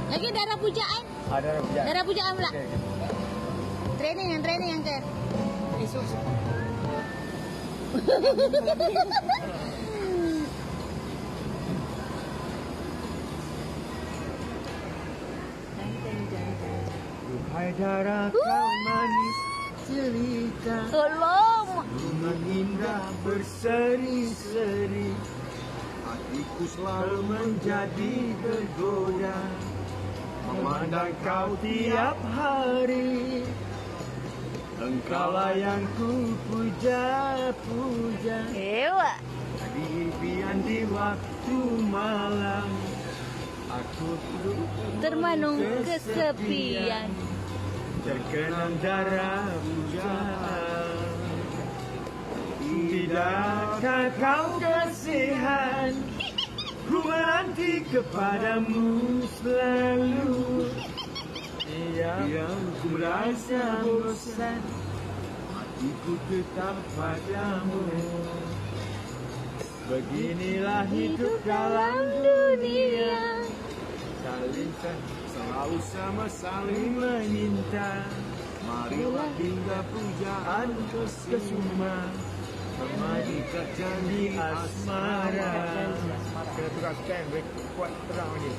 Lagi darah pujaan. Darah pujaan. Darah pujaan pula. Okay. Training yang ke. Esok. Hai darah kau manis cerita. Tolong. Mengindah berseri-seri. Hatiku selalu menjadi tergoda memandang kau tiap hari. Engkaulah yang ku puja-puja Ewa. di impian di waktu malam. Aku Termenung kesepian. terkenang darah pujaan. Tidakkah kau kasihan? Ku menanti kepadamu selalu. Yang ku merasa bosan, hatiku tetap padamu. Beginilah hidup dalam dunia, selalu sama saling meminta. Marilah hingga pujaan kesuma, memadukan janji asmara. Kena tukar stand, kuat terang lagi.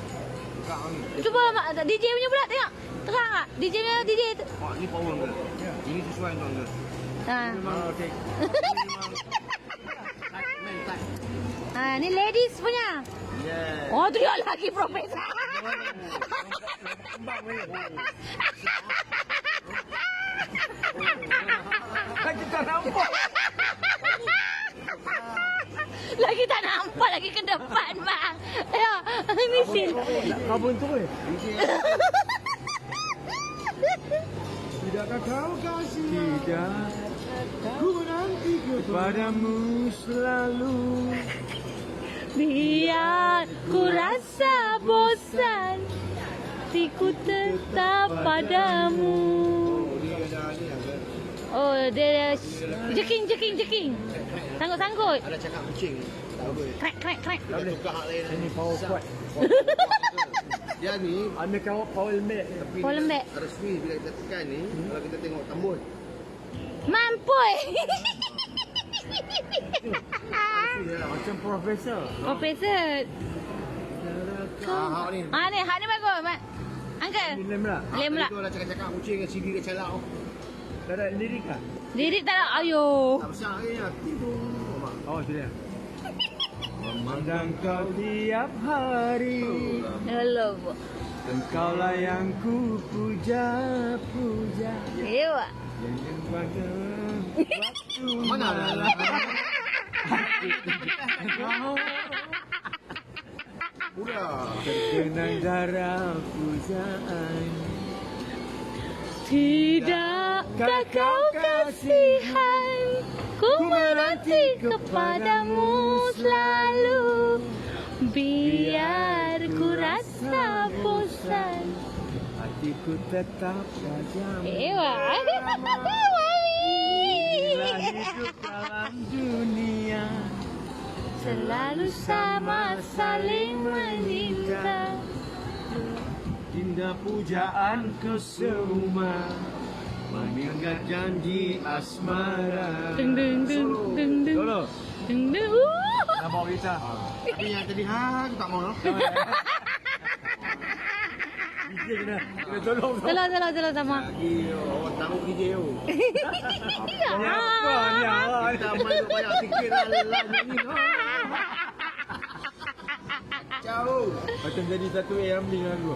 Cuba mak, DJ punya pula tengok. Terang tak? DJ punya DJ. Oh, ni power ke? Ya. Ini sesuai tuan ke? Ha. Memang okey. Main tight. Ha, ni ladies punya. Yeah. Oh, tu dia lagi profesor. Kembang ni. Lagi tak nampak. Lagi tak nampak lagi ke depan bang. Ayo, misil. Kabun tu eh. Tidakkah kau kasih? Tidak. Ku menanti kepadamu selalu. Biar ku rasa bosan, hatiku tetap padamu. Oh, dia jeking. Sanggut. Ada cakap kucing. Tak apa. Krek. Dah tukar hak lain. Ini power kuat. Dia ni Amir kau power lembek. tapi Power lembek. resmi bila kita tekan ni, kalau kita tengok tambun. Mampoi. Macam profesor. Profesor. Hak ni. Hak ni bagus, Mak. Uncle. Ini lem lah. Lem pula. Itu ada cakap-cakap kucing dengan CD dia calak. Tak ada lirik lah. Lirik tak ada. Ayo. Tak besar lagi lah. Tidur. Oh, sudah. Memandang kau tiap hari. Hello. Engkaulah yang ku puja-puja. Ewa. Yang pada waktu Mana ada? Udah. terkenang darah pujaan. Tidakkah kau kasihan? Ku menanti kepadamu selalu. Biar ku rasa bosan, Hatiku tetap padamu. Ewa. Inilah hidup dalam dunia, Selalu sama saling meminta. indah pujaan kesuma, meningkat janji asmara. Deng. Solo. Deng. Nak bawa kita. Tapi yang tadi tu tak mau lah. DJ kena tolong. Tolong sama. Lagi orang tahu DJ tu. Ni apa ni? Kita main banyak sikit lah ni. Jauh. Macam jadi satu AM dengan aku.